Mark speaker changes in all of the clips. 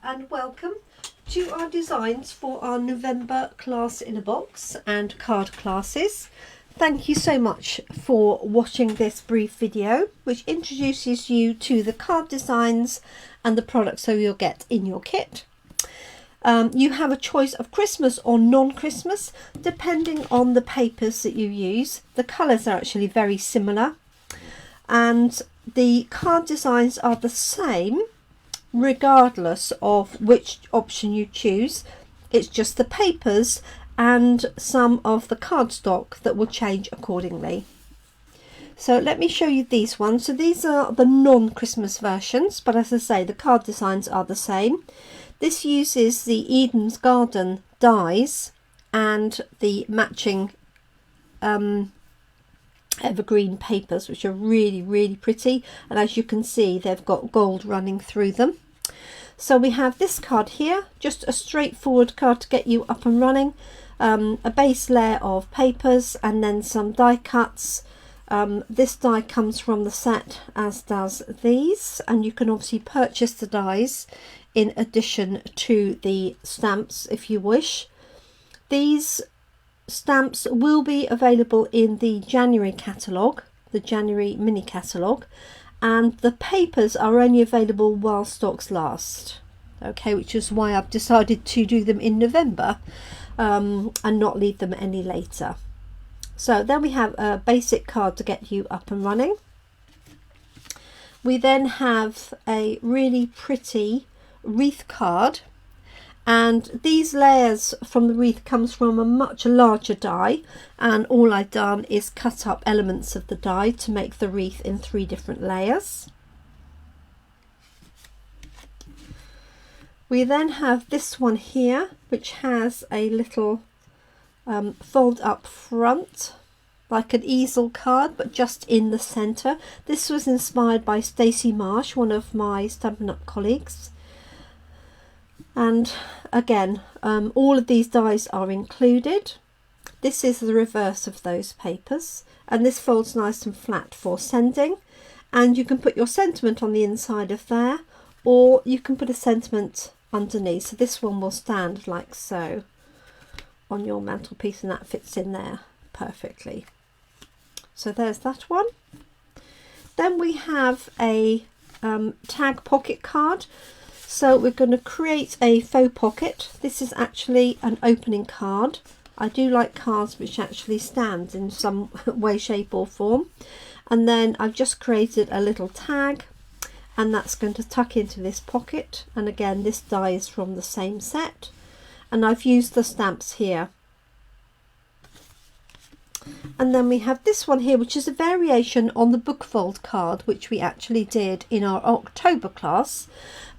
Speaker 1: and welcome to our designs for our November class in a box and card classes. Thank you so much for watching this brief video which introduces you to the card designs and the products so you'll get in your kit. You have a choice of Christmas or non-Christmas depending on the papers that you use. The colours are actually very similar and the card designs are the same regardless of which option you choose. It's just the papers and some of the cardstock that will change accordingly. So let me show you these ones. So these are the non-Christmas versions, but as I say, the card designs are the same. This uses the Eden's Garden dies and the matching evergreen papers, which are really pretty, and as you can see they've got gold running through them. So we have this card here, just a straightforward card to get you up and running, a base layer of papers and then some die cuts. This die comes from the set, as does these, and you can obviously purchase the dies in addition to the stamps if you wish. These stamps will be available in the January catalogue, the January mini catalogue, and the papers are only available while stocks last. Okay, which is why I've decided to do them in November and not leave them any later. So then we have a basic card to get you up and running. We then have a really pretty wreath card, and these layers from the wreath comes from a much larger die, and all I've done is cut up elements of the die to make the wreath in 3 different layers. We then have this one here, which has a little fold up front like an easel card, but just in the center. This was inspired by Stacey Marsh, one of my Stampin' Up colleagues. And again, all of these dies are included. This is the reverse of those papers, and this folds nice and flat for sending, and you can put your sentiment on the inside of there, or you can put a sentiment underneath. So this one will stand like so on your mantelpiece, and that fits in there perfectly. So there's that one. Then we have a tag pocket card. So we're going to create a faux pocket. This is actually an opening card. I do like cards which actually stand in some way, shape or form. And then I've just created a little tag, and that's going to tuck into this pocket. And again, this die is from the same set, and I've used the stamps here. And then we have this one here, which is a variation on the bookfold card, which we actually did in our October class.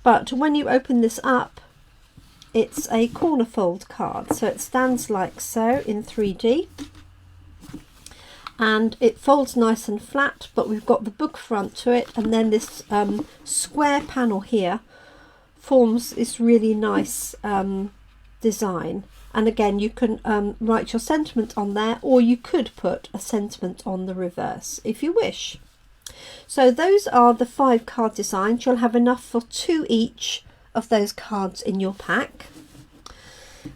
Speaker 1: But when you open this up, it's a corner fold card. So it stands like so in 3D. And it folds nice and flat, but we've got the book front to it. And then this square panel here forms this really nice design. And again, you can write your sentiment on there, or you could put a sentiment on the reverse if you wish. So those are the 5 card designs. You'll have enough for 2 each of those cards in your pack.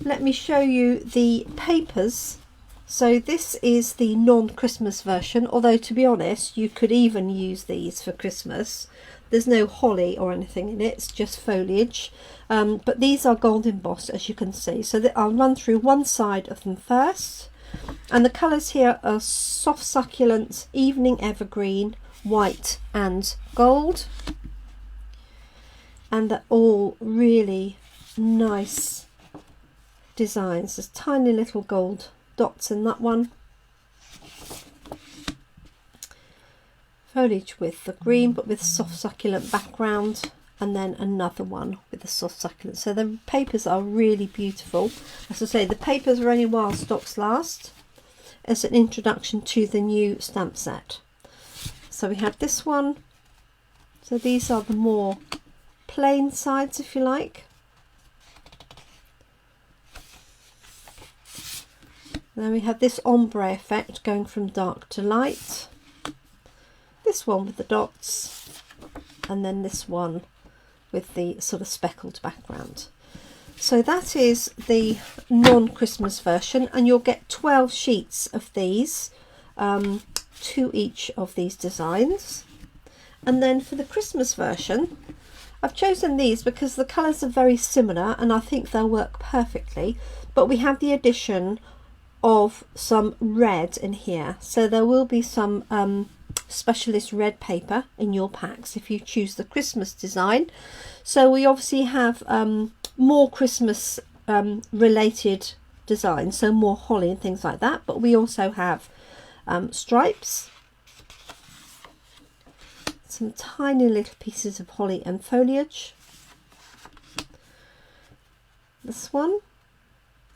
Speaker 1: Let me show you the papers. So this is the non-Christmas version, although to be honest, you could even use these for Christmas. There's no holly or anything in it, it's just foliage. But these are gold embossed, as you can see. So I'll run through one side of them first. And the colours here are soft succulent, evening evergreen, white and gold. And they're all really nice designs. There's tiny little gold dots in that one. Foliage with the green, but with soft succulent background, and then another one with the soft succulent. So the papers are really beautiful. As I say, the papers are only while stocks last, as an introduction to the new stamp set. So we have this one. So these are the more plain sides, if you like. Then we have this ombre effect going from dark to light. This one with the dots, and then this one with the sort of speckled background. So that is the non-Christmas version, and you'll get 12 sheets of these, to each of these designs. And then for the Christmas version, I've chosen these because the colours are very similar and I think they'll work perfectly, but we have the addition of some red in here, so there will be some specialist red paper in your packs if you choose the Christmas design. So we obviously have more Christmas related designs, so more holly and things like that, but we also have stripes, some tiny little pieces of holly and foliage. This one,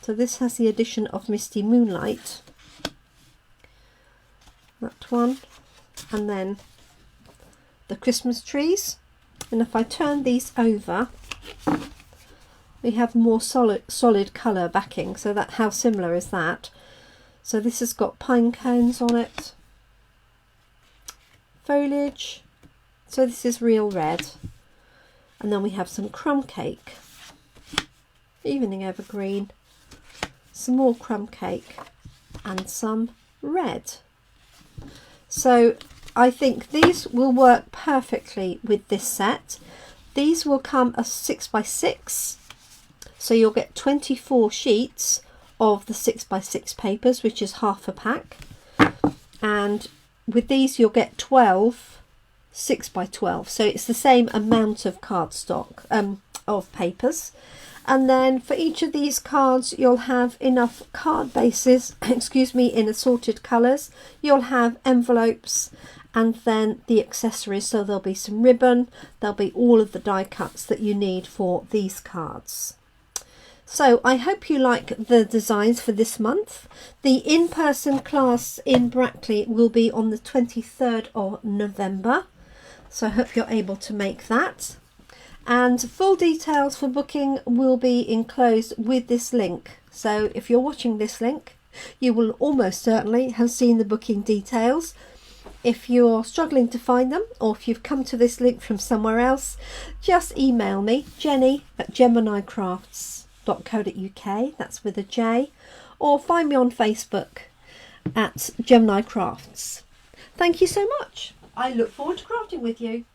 Speaker 1: so this has the addition of Misty Moonlight, that one, and then the Christmas trees. And if I turn these over, we have more solid colour backing, so that, how similar is that? So this has got pine cones on it, foliage, so this is real red, and then we have some crumb cake, evening evergreen, some more crumb cake, and some red. So I think these will work perfectly with this set. These will come as 6x6, so you'll get 24 sheets of the 6x6 papers, which is half a pack, and with these you'll get 12 6x12, so it's the same amount of cardstock of papers. And then for each of these cards you'll have enough card bases excuse me, in assorted colours. You'll have envelopes and then the accessories, so there'll be some ribbon, there'll be all of the die cuts that you need for these cards. So I hope you like the designs for this month. The in-person class in Brackley will be on the 23rd of November, so I hope you're able to make that. And full details for booking will be enclosed with this link. So if you're watching this link, you will almost certainly have seen the booking details. If you're struggling to find them, or if you've come to this link from somewhere else, just email me, jenny@jeminicrafts.co.uk, that's with a J, or find me on Facebook at Gemini Crafts. Thank you so much. I look forward to crafting with you.